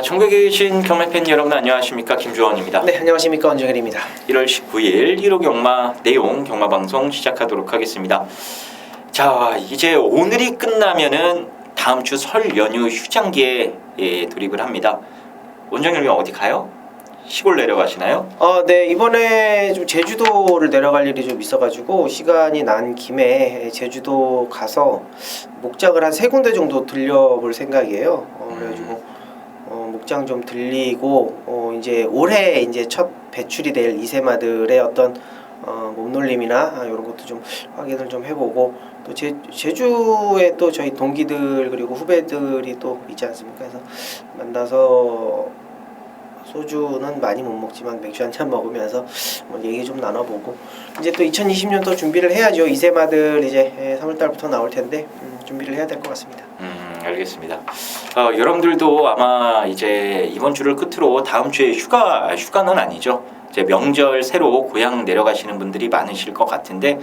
전국에 계신 경마팬 여러분 안녕하십니까, 김주원입니다. 네, 안녕하십니까, 원정일입니다. 1월 19일 1호 경마 내용 경마방송 시작하도록 하겠습니다. 자, 이제 오늘이 끝나면은 다음 주 설 연휴 휴장기에 돌입을 합니다. 원정일님 어디 가요? 시골 내려가시나요? 네, 이번에 좀 제주도를 내려갈 일이 좀 있어가지고 시간이 난 김에 제주도 가서 목장을 한 3군데 정도 들려볼 생각이에요. 그래가지고 목장 좀 들리고 이제 올해 이제 첫 배출이 될 이세마들의 어떤 몸놀림이나 이런 것도 좀 확인을 좀 해보고, 또 제주에 또 저희 동기들 그리고 후배들이 또 있지 않습니까? 그래서 만나서 소주는 많이 못 먹지만 맥주 한잔 먹으면서 얘기 좀 나눠보고, 이제 또 2020년 또 준비를 해야죠. 이세마들 이제 3월달부터 나올 텐데 준비를 해야 될 것 같습니다. 알겠습니다. 여러분들도 아마 이제 이번 주를 끝으로 다음 주에 휴가는 아니죠. 이제 명절 새로 고향 내려가시는 분들이 많으실 것 같은데,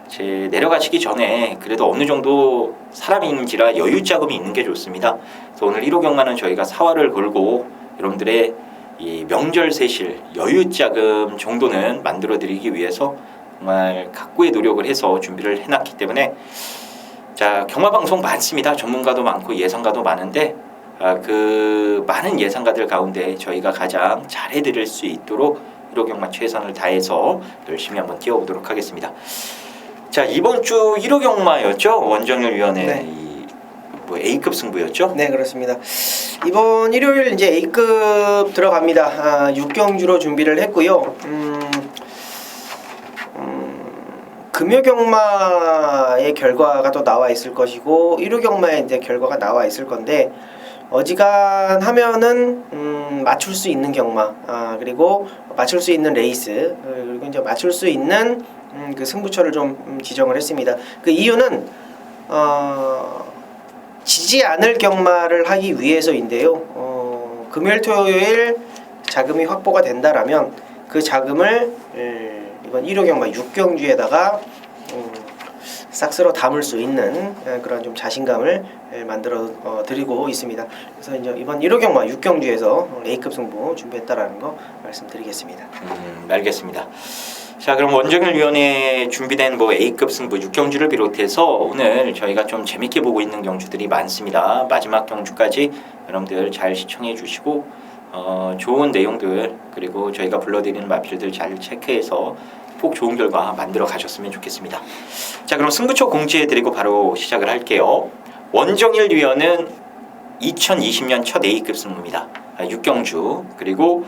이제 내려가시기 전에 그래도 어느 정도 사람인지라 여유 자금이 있는 게 좋습니다. 그래서 오늘 1호 경마는 저희가 사활을 걸고 여러분들의 이 명절 세실 여유 자금 정도는 만들어 드리기 위해서 정말 각고의 노력을 해서 준비를 해놨기 때문에, 자, 경마 방송 많습니다. 전문가도 많고 예상가도 많은데 그 많은 예상가들 가운데 저희가 가장 잘해드릴 수 있도록 1호 경마 최선을 다해서 열심히 한번 뛰어보도록 하겠습니다. 자, 이번 주 1호 경마였죠. 원정일 위원회. 네. A급 승부였죠? 네, 그렇습니다. 이번 일요일 이제 A급 들어갑니다. 6경주로 준비를 했고요. 금요 경마의 결과가 또 나와 있을 것이고 1호 경마의 이제 결과가 나와 있을 건데, 어지간하면은 맞출 수 있는 경마, 그리고 맞출 수 있는 레이스, 그리고 이제 맞출 수 있는 그 승부처를 좀 지정을 했습니다. 그 이유는 지지 않을 경마를 하기 위해서인데요. 금요일 토요일 자금이 확보가 된다라면 그 자금을 이번 1호 경마 6경주에다가 싹 쓸어 담을 수 있는 그런 좀 자신감을 만들어 드리고 있습니다. 그래서 이제 이번 1호 경마 6경주에서 A급 승부 준비했다라는 거 말씀드리겠습니다. 알겠습니다. 자, 그럼 원정일 위원회 준비된 A급 승부 6경주를 비롯해서 오늘 저희가 좀 재밌게 보고 있는 경주들이 많습니다. 마지막 경주까지 여러분들 잘 시청해 주시고 좋은 내용들, 그리고 저희가 불러드리는 마필들 잘 체크해서 꼭 좋은 결과 만들어 가셨으면 좋겠습니다. 자, 그럼 승부처 공지해 드리고 바로 시작을 할게요. 원정일 위원은 2020년 첫 A급 승부입니다. 6경주, 그리고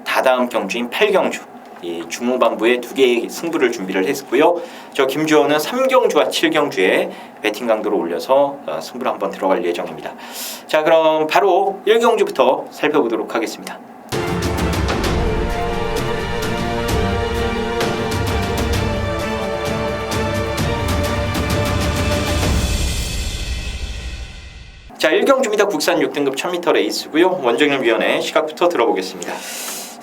다다음 경주인 8경주, 이 중후반부에 2개의 승부를 준비를 했고요. 저 김주원은 3경주와 7경주에 배팅 강도를 올려서 승부를 한번 들어갈 예정입니다. 자, 그럼 바로 1경주부터 살펴보도록 하겠습니다. 자, 1경주입니다. 국산 6등급 1000m 레이스고요. 원정일 위원회 시각부터 들어보겠습니다.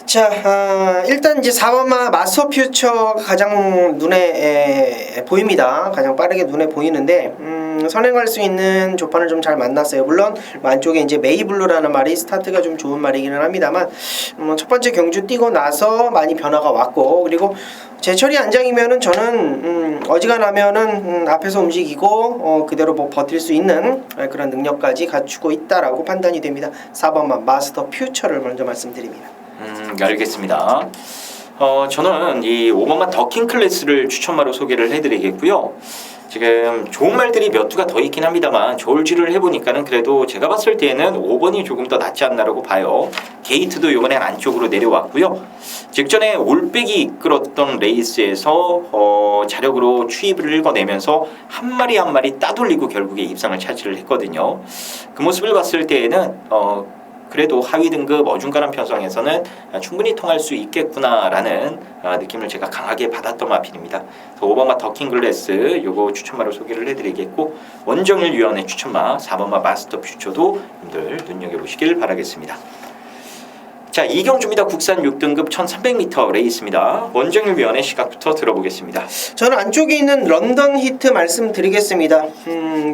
자, 일단 이제 4번마 마스터 퓨처 가장 눈에 보입니다. 가장 빠르게 눈에 보이는데, 선행할 수 있는 조판을 좀 잘 만났어요. 물론 만쪽에 이제 메이블루라는 말이 스타트가 좀 좋은 말이기는 합니다만, 첫 번째 경주 뛰고 나서 많이 변화가 왔고, 그리고 제철이 안장이면은 저는 어지간하면은 앞에서 움직이고 그대로 버틸 수 있는 그런 능력까지 갖추고 있다라고 판단이 됩니다. 4번마 마스터 퓨처를 먼저 말씀드립니다. 알겠습니다. 저는 이 5번마 더킹 클래스를 추천마로 소개를 해드리겠고요. 지금 좋은 말들이 몇 투가 더 있긴 합니다만 저울질을 해보니까는 그래도 제가 봤을 때는 5번이 조금 더 낫지 않나라고 봐요. 게이트도 이번엔 안쪽으로 내려왔고요. 직전에 올백이 이끌었던 레이스에서 자력으로 추입을 읽어내면서 한 마리 한 마리 따돌리고 결국에 입상을 차지를 했거든요. 그 모습을 봤을 때에는 그래도 하위 등급 어중간한 편성에서는 충분히 통할 수 있겠구나라는 느낌을 제가 강하게 받았던 마필입니다. 5번마 더킹 글래스 요거 추천마로 소개를 해드리겠고, 원정일 위원회 추천마 4번마 마스터 퓨처도 여러분들 눈여겨보시길 바라겠습니다. 자, 이경주입니다. 국산 6등급 1300m 레이스입니다. 원정일 위원의 시각부터 들어보겠습니다. 저는 안쪽에 있는 런던 히트 말씀드리겠습니다.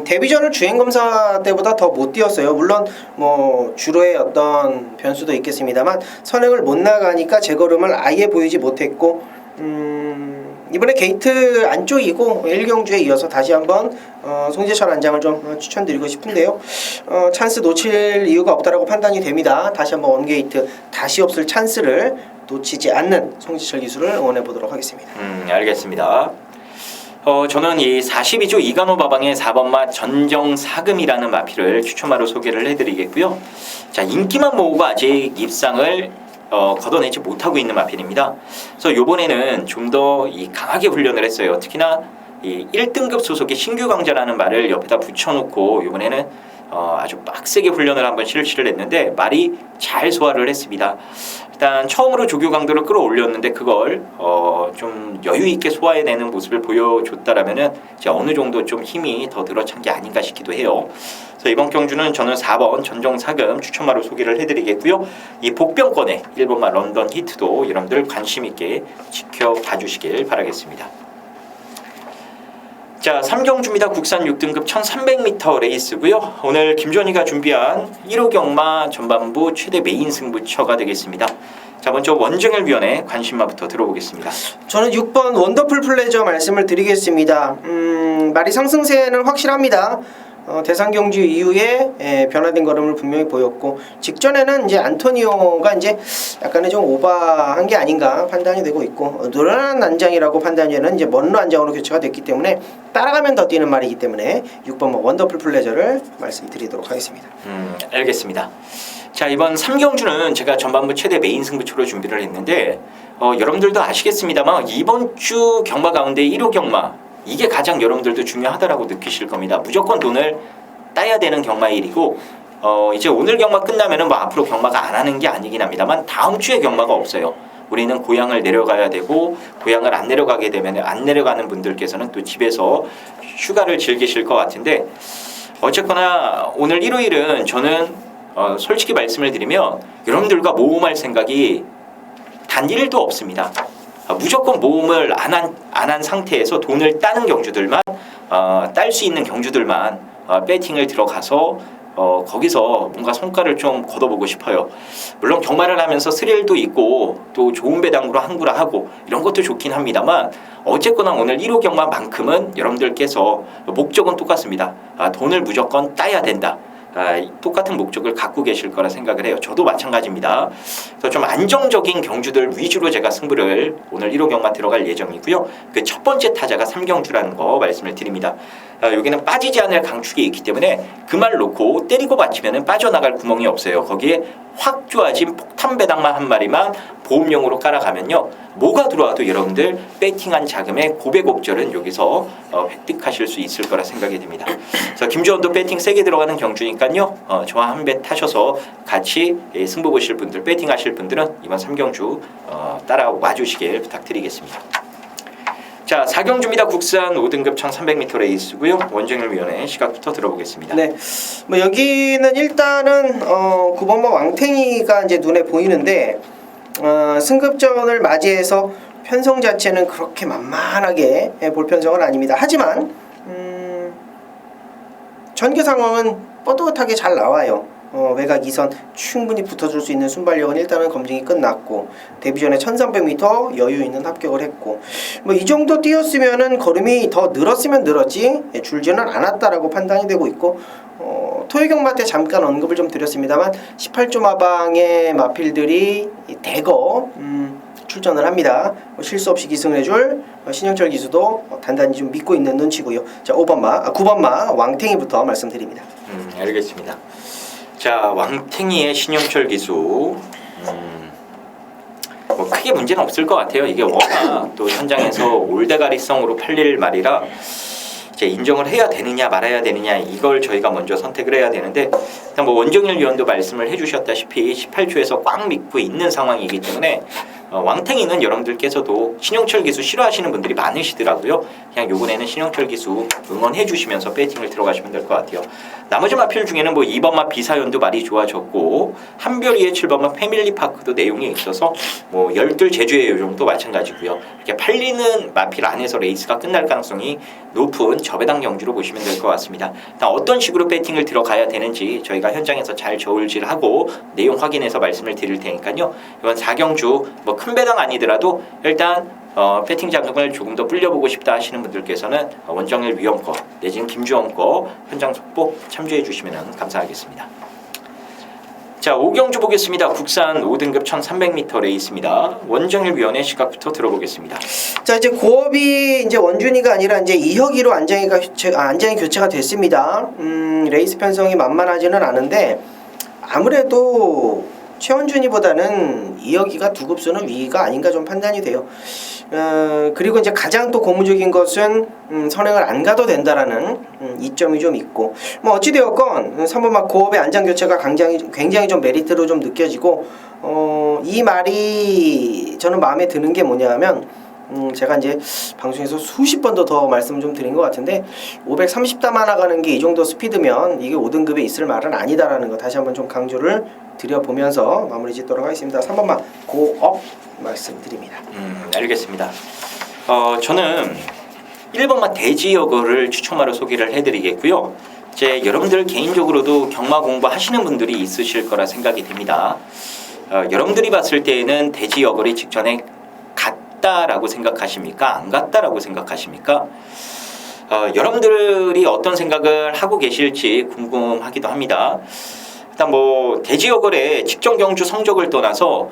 데뷔전을 주행검사 때보다 더 못 뛰었어요. 물론 뭐 주로의 어떤 변수도 있겠습니다만 선행을 못 나가니까 제 걸음을 아예 보이지 못했고 이번에 게이트 안쪽이고 1경주에 이어서 다시 한번 송재철 안장을 좀 추천드리고 싶은데요. 찬스 놓칠 이유가 없다라고 판단이 됩니다. 다시 한번 원게이트 다시 없을 찬스를 놓치지 않는 송재철 기수를 응원해 보도록 하겠습니다. 알겠습니다. 저는 이 42조 이간호 마방의 4번마 전정사금이라는 마피를 추천마로 소개를 해드리겠고요. 자, 인기만 모으고 아직 입상을 걷어내지 못하고 있는 마필입니다. 그래서 이번에는 좀 더 강하게 훈련을 했어요. 특히나 이 1등급 소속의 신규 강자라는 말을 옆에다 붙여놓고 이번에는 아주 빡세게 훈련을 한번 실시를 했는데 말이 잘 소화를 했습니다. 일단 처음으로 조교 강도를 끌어올렸는데 그걸 좀 여유 있게 소화해내는 모습을 보여줬다라면은 이제 어느 정도 좀 힘이 더 늘어찬 게 아닌가 싶기도 해요. 그래서 이번 경주는 저는 4번 전정사금 추천마로 소개를 해드리겠고요. 이 복병권의 1번마 런던 히트도 여러분들 관심 있게 지켜봐 주시길 바라겠습니다. 자, 3경주입니다. 국산 6등급 1300m 레이스고요. 오늘 김전희가 준비한 1호 경마 전반부 최대 메인 승부처가 되겠습니다. 자, 먼저 원정일 위원의 관심마부터 들어보겠습니다. 저는 6번 원더풀 플레저 말씀을 드리겠습니다. 말이 상승세는 확실합니다. 대상 경주 이후에 변화된 걸음을 분명히 보였고 직전에는 이제 안토니오가 이제 약간의 좀 오버한 게 아닌가 판단이 되고 있고 늘어난 안장이라고 판단되는 이제 먼로 안장으로 교체가 됐기 때문에 따라가면 더 뛰는 말이기 때문에 6번 원더풀 플레저를 말씀드리도록 하겠습니다. 알겠습니다. 자, 이번 3경주는 제가 전반부 최대 메인 승부처로 준비를 했는데 여러분들도 아시겠습니다만 이번 주 경마 가운데 1호 경마 이게 가장 여러분들도 중요하다라고 느끼실 겁니다. 무조건 돈을 따야 되는 경마일이고 이제 오늘 경마 끝나면은 뭐 앞으로 경마가 안 하는 게 아니긴 합니다만 다음 주에 경마가 없어요. 우리는 고향을 내려가야 되고 고향을 안 내려가게 되면 안 내려가는 분들께서는 또 집에서 휴가를 즐기실 것 같은데 어쨌거나 오늘 일요일은 저는 솔직히 말씀을 드리면 여러분들과 모험할 생각이 단 1도 없습니다. 무조건 모험을 안 한 상태에서 돈을 따는 경주들만 딸 수 있는 경주들만 배팅을 들어가서 거기서 뭔가 성과를 좀 거둬보고 싶어요. 물론 경마를 하면서 스릴도 있고 또 좋은 배당으로 항구라 하고 이런 것도 좋긴 합니다만 어쨌거나 오늘 1호 경마만큼은 여러분들께서 목적은 똑같습니다. 돈을 무조건 따야 된다. 똑같은 목적을 갖고 계실 거라 생각을 해요. 저도 마찬가지입니다. 그래서 좀 안정적인 경주들 위주로 제가 승부를 오늘 1호 경마 들어갈 예정이고요. 그 첫 번째 타자가 3경주라는 거 말씀을 드립니다. 여기는 빠지지 않을 강축이 있기 때문에 그 말 놓고 때리고 받치면 빠져나갈 구멍이 없어요. 거기에 확 좋아진 폭탄 배당만 한 마리만 보험용으로 깔아가면요. 뭐가 들어와도 여러분들 배팅한 자금의 고백옥절은 여기서 획득하실 수 있을 거라 생각이 듭니다. 그래서 김주원도 배팅 세게 들어가는 경주니까요. 저와 한 배 타셔서 같이 승부 보실 분들, 배팅하실 분들은 이번 3경주 따라와 주시길 부탁드리겠습니다. 자, 4경주입니다. 국산 5등급 1300m 레이스고요. 원정일 위원의 시각부터 들어보겠습니다. 네, 뭐 여기는 일단은 9번마 왕탱이가 이제 눈에 보이는데 승급전을 맞이해서 편성 자체는 그렇게 만만하게 볼 편성은 아닙니다. 하지만 전개 상황은 뻣뻣하게 잘 나와요. 외곽 2선 충분히 붙어줄 수 있는 순발력은 일단은 검증이 끝났고 데뷔전에 1300m 여유 있는 합격을 했고 뭐 이 정도 뛰었으면은 걸음이 더 늘었으면 늘었지 줄지는 않았다라고 판단이 되고 있고 토요 경마 때 잠깐 언급을 좀 드렸습니다만 18조 마방의 마필들이 대거 출전을 합니다. 실수 없이 기승을 해줄 신영철 기수도 단단히 좀 믿고 있는 눈치고요. 자, 9번마 왕탱이부터 말씀드립니다. 알겠습니다. 자, 왕탱이의 신영철 기수 뭐 크게 문제는 없을 것 같아요. 이게 워낙 또 현장에서 올대가리성으로 팔릴 말이라 이제 인정을 해야 되느냐 말아야 되느냐 이걸 저희가 먼저 선택을 해야 되는데 일단 뭐 원정일 위원도 말씀을 해주셨다시피 18초에서 꽉 믿고 있는 상황이기 때문에 왕탱이는 여러분들께서도 신영철 기수 싫어하시는 분들이 많으시더라고요. 그냥 요번에는 신영철 기수 응원해 주시면서 배팅을 들어가시면 될 것 같아요. 나머지 마필 중에는 뭐 2번마 비사연도 말이 좋아졌고 한별이의 7번마 패밀리파크도 내용이 있어서 뭐 열둘 제주의 요정도 마찬가지고요. 이렇게 팔리는 마필 안에서 레이스가 끝날 가능성이 높은 저배당 경주로 보시면 될 것 같습니다. 어떤 식으로 배팅을 들어가야 되는지 저희가 현장에서 잘 저울질하고 내용 확인해서 말씀을 드릴 테니까요. 이번 4경주 뭐 큰 배당 아니더라도 일단 배팅 자금을 조금 더 불려보고 싶다 하시는 분들께서는 원정일 위원 거 내지는 김주원 거 현장 속보 참조해 주시면 감사하겠습니다. 자, 5경주 보겠습니다. 국산 5등급 1300m 레이스입니다. 원정일 위원의 시각부터 들어보겠습니다. 자, 이제 고업이 이제 원준이가 아니라 이제 이혁이로 안장이 교체가 됐습니다. 레이스 편성이 만만하지는 않은데 아무래도 최원준이보다는 이혁이가 두 급수는 위가 아닌가 좀 판단이 돼요. 그리고 이제 가장 또 고무적인 것은 선행을 안 가도 된다라는 이점이 좀 있고, 뭐 어찌 되었건 3번 막 고업의 안장 교체가 굉장히 좀 메리트로 좀 느껴지고, 이 말이 저는 마음에 드는 게 뭐냐면, 제가 이제 방송에서 수십 번도 더 말씀을 좀 드린 것 같은데 530담 하나 가는 게 이 정도 스피드면 이게 5등급에 있을 말은 아니다라는 거 다시 한번 좀 강조를 드려보면서 마무리 짓도록 하겠습니다. 3번만 고업 말씀드립니다. 알겠습니다. 저는 1번만 대지여거를 추첨하러 소개를 해드리겠고요. 이제 여러분들 개인적으로도 경마 공부하시는 분들이 있으실 거라 생각이 됩니다. 여러분들이 봤을 때에는 대지여거리 직전에 갔다라고 생각하십니까? 안 갔다라고 생각하십니까? 여러분들이 어떤 생각을 하고 계실지 궁금하기도 합니다. 일단 뭐 대지여걸의 직전 경주 성적을 떠나서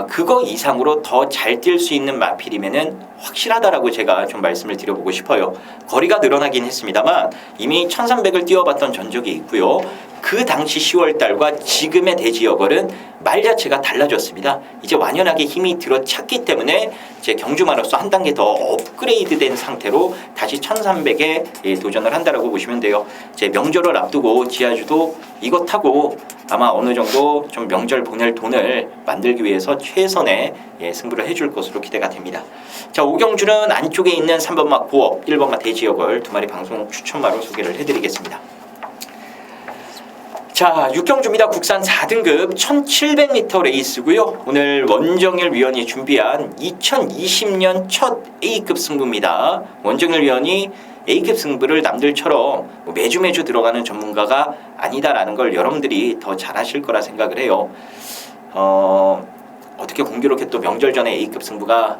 그거 이상으로 더 잘 뛸 수 있는 마필이면은 확실하다라고 제가 좀 말씀을 드려보고 싶어요. 거리가 늘어나긴 했습니다만 이미 1300을 뛰어봤던 전적이 있고요. 그 당시 10월달과 지금의 대지여걸은 말 자체가 달라졌습니다. 이제 완연하게 힘이 들어찼기 때문에 이제 경주마로서 한 단계 더 업그레이드된 상태로 다시 1300에 도전을 한다라고 보시면 돼요. 이제 명절을 앞두고 지하주도 이것 타고 아마 어느 정도 좀 명절 보낼 돈을 만들기 위해서 최선의 승부를 해줄 것으로 기대가 됩니다. 자, 5경주는 안쪽에 있는 3번마 고업, 1번마 대지여걸 두 마리 방송 추천마로 소개를 해드리겠습니다. 자, 6경주입니다. 국산 4등급 1700m 레이스고요. 오늘 원정일 위원이 준비한 2020년 첫 A급 승부입니다. 원정일 위원이 A급 승부를 남들처럼 매주 들어가는 전문가가 아니다라는 걸 여러분들이 더 잘하실 거라 생각을 해요. 어떻게 공교롭게 또 명절 전에 A급 승부가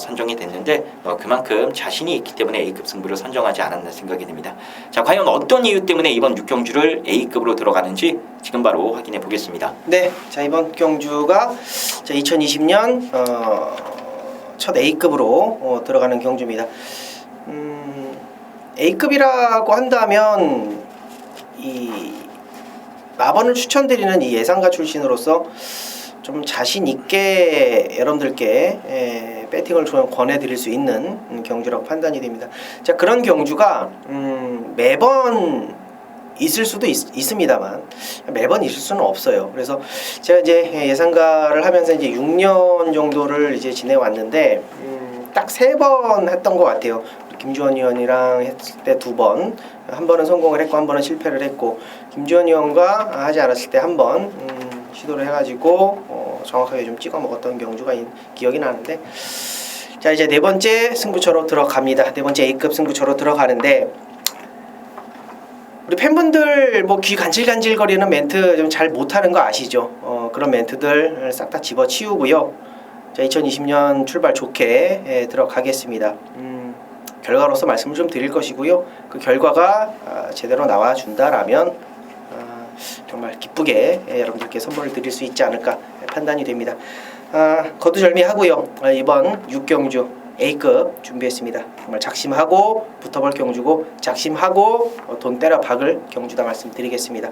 선정이 됐는데 그만큼 자신이 있기 때문에 A급 승부를 선정하지 않았나 생각이 됩니다. 자, 과연 어떤 이유 때문에 이번 6경주를 A급으로 들어가는지 지금 바로 확인해 보겠습니다. 네, 자 이번 경주가 2020년 첫 A급으로 들어가는 경주입니다. A급이라고 한다면 이 마번을 추천드리는 이 예상가 출신으로서 좀 자신 있게 여러분들께 배팅을 좀 권해드릴 수 있는 경주라고 판단이 됩니다. 자, 그런 경주가 매번 있을 수도 있습니다만 매번 있을 수는 없어요. 그래서 제가 이제 예상가를 하면서 이제 6년 정도를 이제 지내왔는데 딱 3번 했던 것 같아요. 김주원 의원이랑 했을 때 2번, 한 번은 성공을 했고 한 번은 실패를 했고, 김주원 의원과 하지 않았을 때 한 번 시도를 해가지고 정확하게 좀 찍어 먹었던 경주가 기억이 나는데, 자 이제 네 번째 승부처로 들어갑니다. 네 번째 A급 승부처로 들어가는데, 우리 팬분들 뭐 귀 간질간질거리는 멘트 좀 잘 못하는 거 아시죠? 그런 멘트들 싹 다 집어치우고요. 자 2020년 출발 좋게 들어가겠습니다. 결과로서 말씀을 좀 드릴 것이고요. 그 결과가 제대로 나와준다라면 정말 기쁘게 여러분들께 선물을 드릴 수 있지 않을까 판단이 됩니다. 거두절미하고요. 이번 6경주 A급 준비했습니다. 정말 작심하고 붙어볼 경주고 작심하고 돈 때려 박을 경주다 말씀드리겠습니다.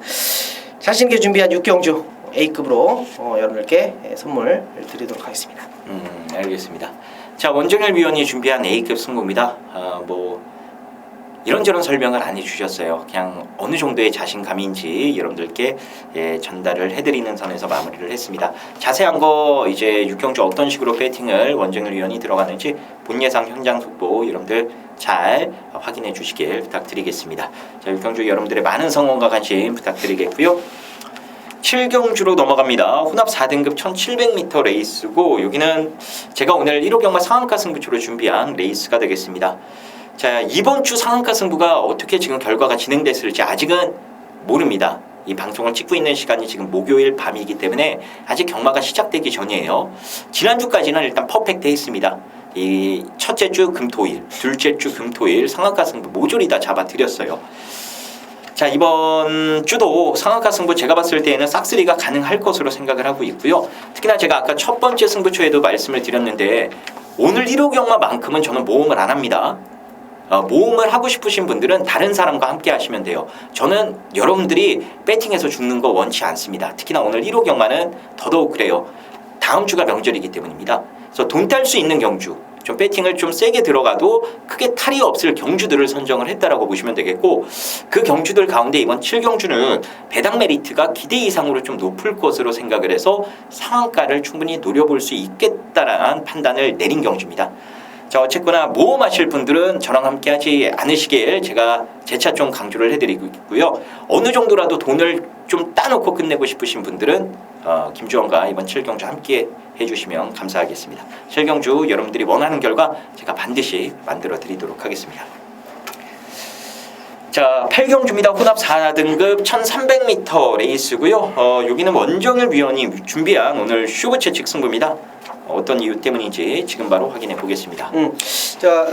자신 있게 준비한 6경주 A급으로 여러분들께 선물 드리도록 하겠습니다. 알겠습니다. 자, 원정일 위원이 준비한 A급 승부입니다. 이런저런 설명을 안 해주셨어요. 그냥 어느 정도의 자신감인지 여러분들께 전달을 해드리는 선에서 마무리를 했습니다. 자세한 거 이제 6경주 어떤 식으로 배팅을 원정열 위원이 들어가는지 본 예상 현장 속보 여러분들 잘 확인해 주시길 부탁드리겠습니다. 자, 6경주 여러분들의 많은 성원과 관심 부탁드리겠고요. 7경주로 넘어갑니다. 혼합 4등급 1700m 레이스고 여기는 제가 오늘 1호 경마 상한가 승부처로 준비한 레이스가 되겠습니다. 자, 이번 주 상한가 승부가 어떻게 지금 결과가 진행됐을지 아직은 모릅니다. 이 방송을 찍고 있는 시간이 지금 목요일 밤이기 때문에 아직 경마가 시작되기 전이에요. 지난주까지는 일단 퍼펙트 했습니다. 이 첫째 주 금토일, 둘째 주 금토일 상한가 승부 모조리 다 잡아드렸어요. 자, 이번 주도 상한가 승부 제가 봤을 때에는 싹쓸이가 가능할 것으로 생각을 하고 있고요. 특히나 제가 아까 첫 번째 승부처에도 말씀을 드렸는데 오늘 1호 경마만큼은 저는 모험을 안 합니다. 모험을 하고 싶으신 분들은 다른 사람과 함께 하시면 돼요. 저는 여러분들이 배팅해서 죽는 거 원치 않습니다. 특히나 오늘 1호 경마는 더더욱 그래요. 다음 주가 명절이기 때문입니다. 그래서 돈 딸 수 있는 경주, 좀 배팅을 좀 세게 들어가도 크게 탈이 없을 경주들을 선정을 했다라고 보시면 되겠고, 그 경주들 가운데 이번 7경주는 배당 메리트가 기대 이상으로 좀 높을 것으로 생각을 해서 상한가를 충분히 노려볼 수 있겠다라는 판단을 내린 경주입니다. 자, 어쨌거나 모험하실 분들은 저랑 함께 하지 않으시길 제가 재차 좀 강조를 해드리고 있고요. 어느 정도라도 돈을 좀 따놓고 끝내고 싶으신 분들은 김주원과 이번 7경주 함께 해주시면 감사하겠습니다. 7경주 여러분들이 원하는 결과 제가 반드시 만들어 드리도록 하겠습니다. 자, 8경주입니다. 혼합 4등급 1300m 레이스고요. 여기는 원정열 위원이 준비한 오늘 슈브 채찍 승부입니다. 어떤 이유 때문인지 지금 바로 확인해 보겠습니다. 자,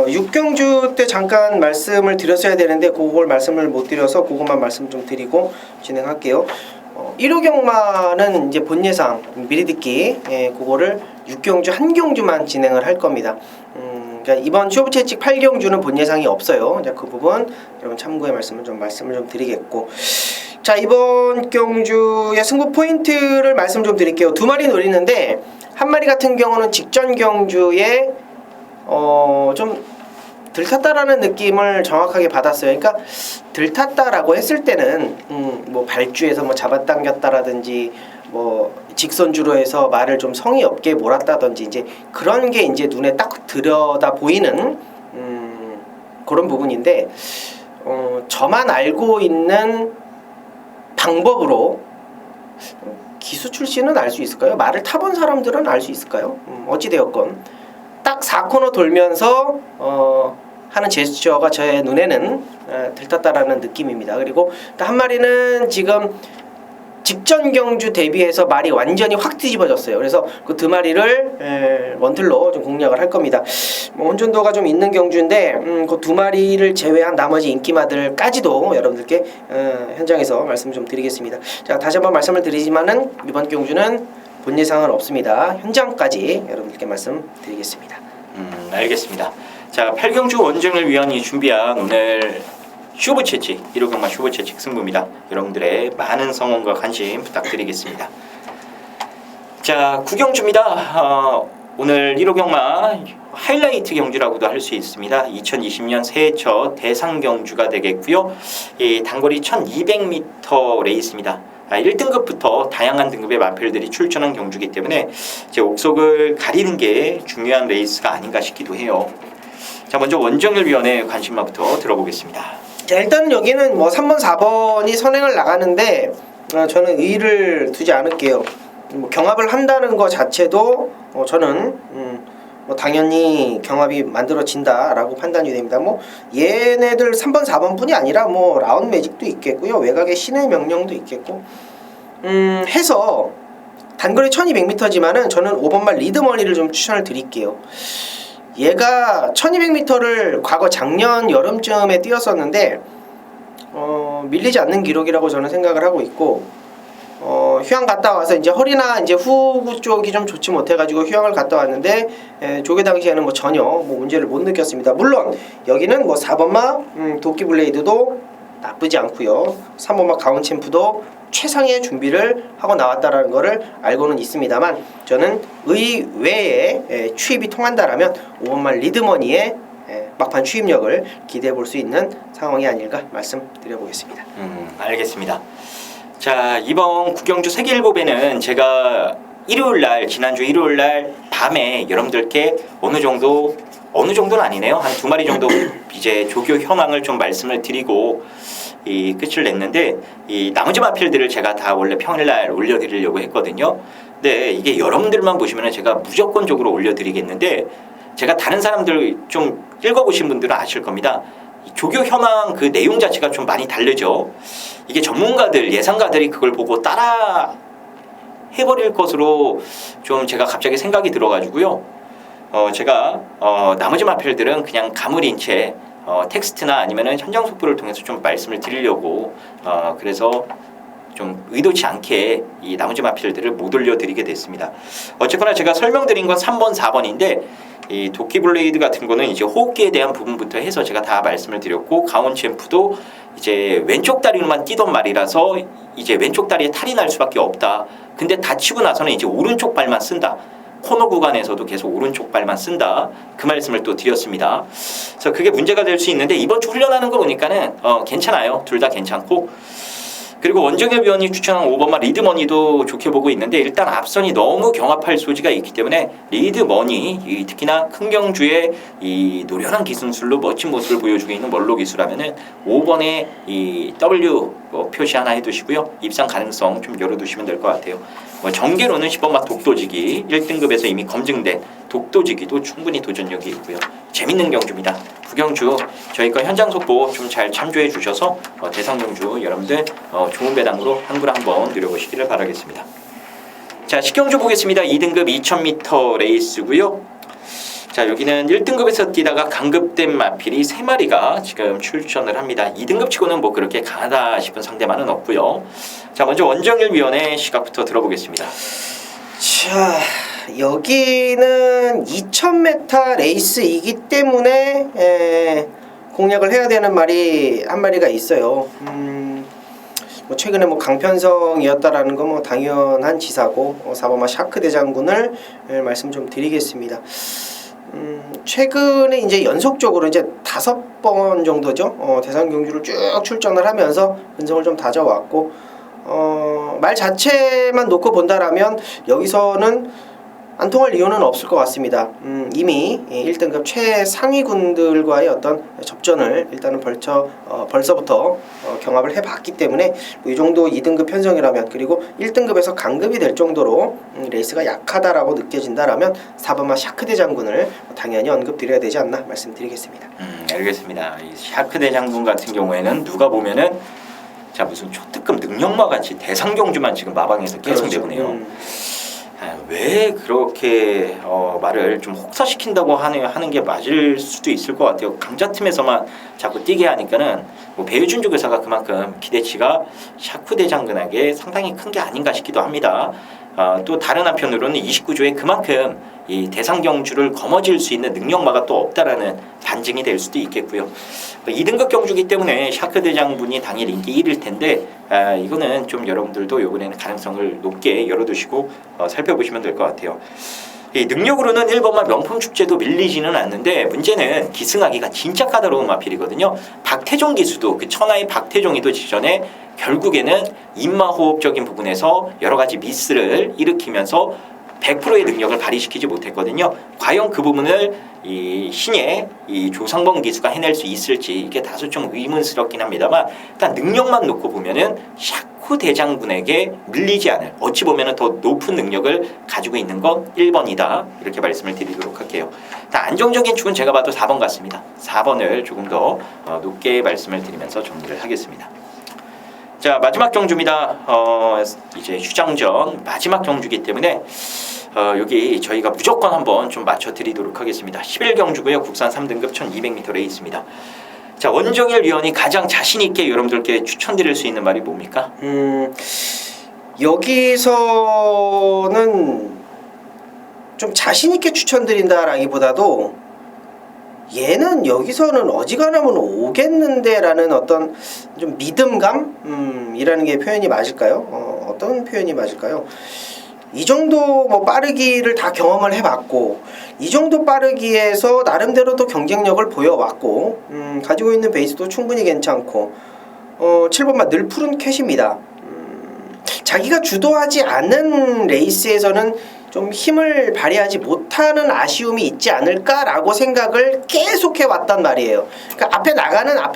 6경주 때 잠깐 말씀을 드렸어야 되는데 그걸 말씀을 못 드려서 그것만 말씀 좀 드리고 진행할게요. 1호 경마는 이제 본 예상 미리 듣기 그거를 6경주 한 경주만 진행을 할 겁니다. 그러니까 이번 쇼부 채찍 8경주는 본 예상이 없어요. 자, 그 부분 여러분 참고의 말씀을 좀 드리겠고, 자, 이번 경주의 승부 포인트를 말씀 좀 드릴게요. 두 마리 노리는데 한 마리 같은 경우는 직전 경주에 좀 들탔다라는 느낌을 정확하게 받았어요. 그러니까 들탔다라고 했을 때는 뭐 발주에서 뭐 잡아당겼다라든지 뭐 직선주로 해서 말을 좀 성의 없게 몰았다든지 이제 그런 게 이제 눈에 딱 들여다 보이는 그런 부분인데, 저만 알고 있는 방법으로 기수 출신은 알 수 있을까요? 말을 타본 사람들은 알 수 있을까요? 어찌되었건 딱 4코너 돌면서 하는 제스처가 저의 눈에는 들떴다라는 느낌입니다. 그리고 또 한 마리는 지금 직전 경주 대비해서 말이 완전히 확 뒤집어졌어요. 그래서 그 두 마리를 원틀로 좀 공략을 할 겁니다. 온전도가 좀 있는 경주인데 그 두 마리를 제외한 나머지 인기마들까지도 여러분들께 현장에서 말씀 좀 드리겠습니다. 자, 다시 한번 말씀을 드리지만은 이번 경주는 본 예상은 없습니다. 현장까지 여러분들께 말씀드리겠습니다. 알겠습니다. 자, 8경주 원정열 위원이 준비한 오늘 슈브 채찍 1호 경마 슈브 채찍 승부입니다. 여러분들의 많은 성원과 관심 부탁드리겠습니다. 자, 9경주입니다. 오늘 1호 경마 하이라이트 경주라고도 할 수 있습니다. 2020년 새해 첫 대상 경주가 되겠고요. 이 단거리 1200m 레이스입니다. 1등급부터 다양한 등급의 마필들이 출전한 경주이기 때문에 제 옥석을 가리는 게 중요한 레이스가 아닌가 싶기도 해요. 자, 먼저 원정열 위원의 관심만부터 들어보겠습니다. 자, 일단은 여기는 뭐 3번, 4번이 선행을 나가는데 저는 의의를 두지 않을게요. 뭐 경합을 한다는 거 자체도 저는 뭐 당연히 경합이 만들어진다라고 판단이 됩니다. 뭐 얘네들 3번, 4번뿐이 아니라 뭐 라운 매직도 있겠고요, 외곽의 신의 명령도 있겠고 해서 단거리 1200m지만은 저는 5번말 리드머니를 좀 추천을 드릴게요. 얘가 1200m를 과거 작년 여름쯤에 뛰었었는데 밀리지 않는 기록이라고 저는 생각을 하고 있고, 휴양 갔다 와서 이제 허리나 이제 후구 쪽이 좀 좋지 못해가지고 휴양을 갔다 왔는데 조개 당시에는 뭐 전혀 뭐 문제를 못 느꼈습니다. 물론 여기는 뭐 4번마 도끼 블레이드도 나쁘지 않고요, 3번마 가운 챔프도 최상의 준비를 하고 나왔다라는 거를 알고는 있습니다만, 저는 의외에 추입이 통한다라면 5번말 리드머니에 막판 추임력을 기대해 볼 수 있는 상황이 아닐까 말씀드려보겠습니다. 알겠습니다. 자, 이번 국영주 세계일보배는 제가 지난주 일요일 날 밤에 여러분들께 어느 정도는 아니네요. 한 2마리 정도 이제 조교 현황을 좀 말씀을 드리고 이 끝을 냈는데, 이 나머지 마필들을 제가 다 원래 평일날 올려드리려고 했거든요. 근데 이게 여러분들만 보시면 제가 무조건적으로 올려드리겠는데, 제가 다른 사람들 좀 읽어보신 분들은 아실 겁니다. 조교 현황 그 내용 자체가 좀 많이 다르죠. 이게 전문가들, 예상가들이 그걸 보고 따라 해버릴 것으로 좀 제가 갑자기 생각이 들어가지고요. 제가 나머지 마필들은 그냥 가물인 채 텍스트나 아니면은 현장 속보를 통해서 좀 말씀을 드리려고 그래서 좀 의도치 않게 이 나머지 마필들을 못 올려드리게 됐습니다. 어쨌거나 제가 설명드린 건 3번, 4번인데 이 도끼블레이드 같은 거는 이제 호흡기에 대한 부분부터 해서 제가 다 말씀을 드렸고, 가온 챔프도 이제 왼쪽 다리로만 뛰던 말이라서 이제 왼쪽 다리에 탈이 날 수밖에 없다. 근데 다치고 나서는 이제 오른쪽 발만 쓴다. 코너 구간에서도 계속 오른쪽 발만 쓴다. 그 말씀을 또 드렸습니다. 그래서 그게 문제가 될 수 있는데 이번 주 훈련하는 거 보니까는 괜찮아요. 둘 다 괜찮고. 그리고 원정엽 위원이 추천한 5번마 리드머니도 좋게 보고 있는데, 일단 앞선이 너무 경합할 소지가 있기 때문에 리드머니, 특히나 큰 경주의 이 노련한 기술로 멋진 모습을 보여주고 있는 멀로 기수라면은 5번에 이 W 표시 하나 해두시고요. 입상 가능성 좀 열어두시면 될 것 같아요. 정계로는 10번마 독도지기 1등급에서 이미 검증된 독도지기도 충분히 도전력이 있고요. 재밌는 경주입니다. 구경주 저희 거 현장 속보 좀 잘 참조해 주셔서 대상 경주 여러분들 좋은 배당으로 한굴 한번 누려보시기를 바라겠습니다. 자, 식경주 보겠습니다. 2등급 2000m 레이스고요. 자, 여기는 1등급에서 뛰다가 강급된 마필이 3마리가 지금 출전을 합니다. 2등급 치고는 뭐 그렇게 강하다 싶은 상대만은 없고요. 자, 먼저 원정일 위원의 시각부터 들어보겠습니다. 자, 여기는 2000m 레이스이기 때문에 공략을 해야 되는 말이 한 마리가 있어요. 뭐 최근에 뭐 강편성이었다라는 건 뭐 당연한 지사고, 4번마 샤크 대장군을 말씀 좀 드리겠습니다. 최근에 이제 연속적으로 이제 5번 정도죠. 대상 경주를 쭉 출전을 하면서 근성을 좀 다져왔고, 말 자체만 놓고 본다라면 여기서는 안 통할 이유는 없을 것 같습니다. 이미 1등급 최상위군들과의 어떤 접전을 일단은 벌써부터 경합을 해봤기 때문에 이 정도 2등급 편성이라면, 그리고 1등급에서 강급이 될 정도로 레이스가 약하다라고 느껴진다라면 4번마 샤크 대장군을 당연히 언급드려야 되지 않나 말씀드리겠습니다. 알겠습니다. 이 샤크 대장군 같은 경우에는 누가 보면은 자, 무슨 초특급 능력마 같이 대상 경주만 지금 마방에서 계속 내보네요. 왜 그렇게 말을 좀 혹사시킨다고 하는 게 맞을 수도 있을 것 같아요. 강자 틈에서만 자꾸 뛰게 하니까는 뭐 배유준 조교사가 그만큼 기대치가 샤크 대장군에게 상당히 큰 게 아닌가 싶기도 합니다. 또 다른 한편으로는 29조에 그만큼 이 대상 경주를 거머쥘 수 있는 능력마가 또 없다라는 반증이 될 수도 있겠고요. 2등급 경주기 때문에 샤크 대장군이 당일 인기 1일 텐데 이거는 좀 여러분들도 이번에는 가능성을 높게 열어두시고 살펴보시면 될 것 같아요. 이 능력으로는 1번마 명품축제도 밀리지는 않는데, 문제는 기승하기가 진짜 까다로운 마필이거든요. 박태종 기수도, 그 천하의 박태종이도 직전에 결국에는 인마호흡적인 부분에서 여러 가지 미스를 일으키면서 100%의 능력을 발휘시키지 못했거든요. 과연 그 부분을 이 신예 이 조상범 기수가 해낼 수 있을지 이게 다소 좀 의문스럽긴 합니다만, 일단 능력만 놓고 보면은 샤크 대장군에게 밀리지 않을, 어찌 보면은 더 높은 능력을 가지고 있는 건 1번이다 이렇게 말씀을 드리도록 할게요. 안정적인 축은 제가 봐도 4번 같습니다. 4번을 조금 더 높게 말씀을 드리면서 정리를 하겠습니다. 자, 마지막 경주입니다. 이제 휴장전 마지막 경주이기 때문에 여기 저희가 무조건 한번 좀 맞춰드리도록 하겠습니다. 11경주고요. 국산 3등급 1200m 레이스입니다. 자, 원정일 위원이 가장 자신있게 여러분들께 추천드릴 수 있는 말이 뭡니까? 여기서는 좀 자신있게 추천드린다라기보다도 얘는 여기서는 어지간하면 오겠는데라는 어떤 좀 믿음감 이라는 게 표현이 맞을까요? 어떤 표현이 맞을까요? 이 정도 뭐 빠르기를 다 경험을 해봤고 이 정도 빠르기에서 나름대로 또 경쟁력을 보여왔고 가지고 있는 베이스도 충분히 괜찮고 7번만 늘 푸른 캣입니다. 자기가 주도하지 않은 레이스에서는 좀 힘을 발휘하지 못하는 아쉬움이 있지 않을까라고 생각을 계속 해왔단 말이에요. 그러니까 앞에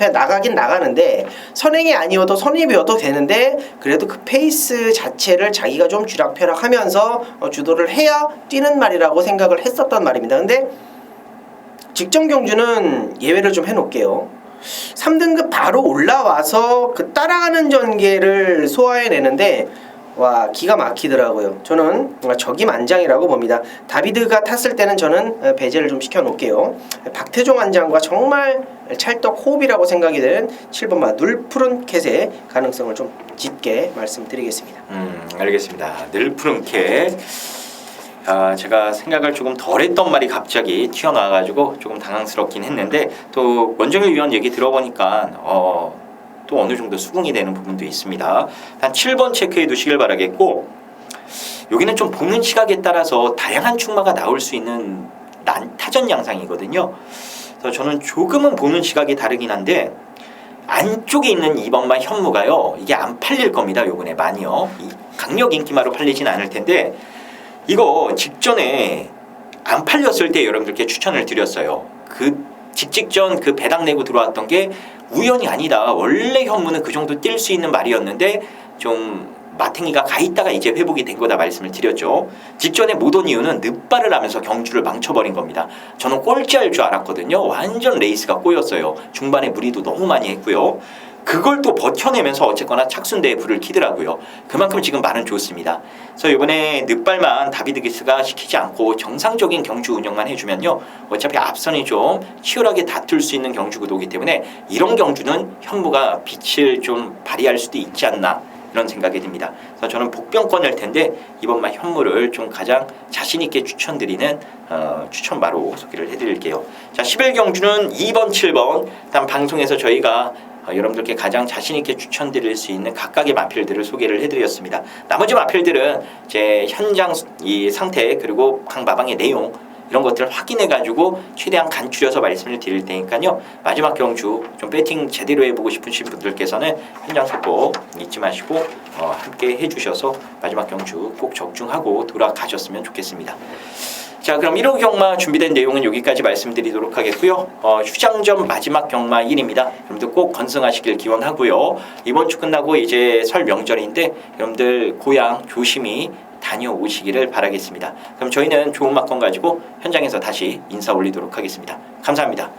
나가긴 나가는데 선행이 아니어도 선입이어도 되는데 그래도 그 페이스 자체를 자기가 좀 쥐락펴락하면서 주도를 해야 뛰는 말이라고 생각을 했었단 말입니다. 근데 직전 경주는 예외를 좀 해놓을게요. 3등급 바로 올라와서 그 따라가는 전개를 소화해내는데 와 기가 막히더라고요. 저는 적임안장이라고 봅니다. 다비드가 탔을 때는 저는 배제를 좀 시켜놓을게요. 박태종 안장과 정말 찰떡 호흡이라고 생각이 되는 7번마 늘푸른 캣의 가능성을 좀 짙게 말씀드리겠습니다. 알겠습니다. 늘푸른 캣. 제가 생각을 조금 덜했던 말이 갑자기 튀어나와가지고 조금 당황스럽긴 했는데 또 원정일 위원 얘기 들어보니까 또 어느 정도 수긍이 되는 부분도 있습니다. 한 7번 체크해 두시길 바라겠고 여기는 좀 보는 시각에 따라서 다양한 충마가 나올 수 있는 타전 양상이거든요. 그래서 저는 조금은 보는 시각이 다르긴 한데 안쪽에 있는 2번마 현무가요. 이게 안 팔릴 겁니다. 요번에 많이요. 이 강력 인기마로 팔리진 않을 텐데 이거 직전에 안 팔렸을 때 여러분들께 추천을 드렸어요. 그 직전 그 배당 내고 들어왔던 게 우연이 아니다. 원래 현무는 그 정도 뛸 수 있는 말이었는데 좀 마탱이가 가 있다가 이제 회복이 된 거다 말씀을 드렸죠. 직전에 못 온 이유는 늦발을 하면서 경주를 망쳐버린 겁니다. 저는 꼴찌할 줄 알았거든요. 완전 레이스가 꼬였어요. 중반에 무리도 너무 많이 했고요. 그걸 또 버텨내면서 어쨌거나 착순대에 불을 켜더라고요. 그만큼 지금 말은 좋습니다. 그래서 이번에 늦발만 다비드 기스가 시키지 않고 정상적인 경주 운영만 해주면요. 어차피 앞선이 좀 치열하게 다툴 수 있는 경주 구도이기 때문에 이런 경주는 현무가 빛을 좀 발휘할 수도 있지 않나 이런 생각이 듭니다. 그래서 저는 복병권일 텐데 이번만 현무를 좀 가장 자신 있게 추천드리는 추천바로 소개를 해드릴게요. 자, 11경주는 2번, 7번 일단 방송에서 저희가 여러분들께 가장 자신 있게 추천드릴 수 있는 각각의 마필들을 소개를 해드렸습니다. 나머지 마필들은 제 현장 이 상태 그리고 각 마방의 내용 이런 것들을 확인해가지고 최대한 간추려서 말씀을 드릴 테니까요. 마지막 경주 좀 배팅 제대로 해보고 싶으신 분들께서는 현장 속보 잊지 마시고 함께 해주셔서 마지막 경주 꼭 적중하고 돌아가셨으면 좋겠습니다. 자, 그럼 1호 경마 준비된 내용은 여기까지 말씀드리도록 하겠고요. 휴장전 마지막 경마 1입니다. 여러분들 꼭 건승하시길 기원하고요. 이번 주 끝나고 이제 설 명절인데 여러분들 고향 조심히 다녀오시기를 바라겠습니다. 그럼 저희는 좋은 막건 가지고 현장에서 다시 인사 올리도록 하겠습니다. 감사합니다.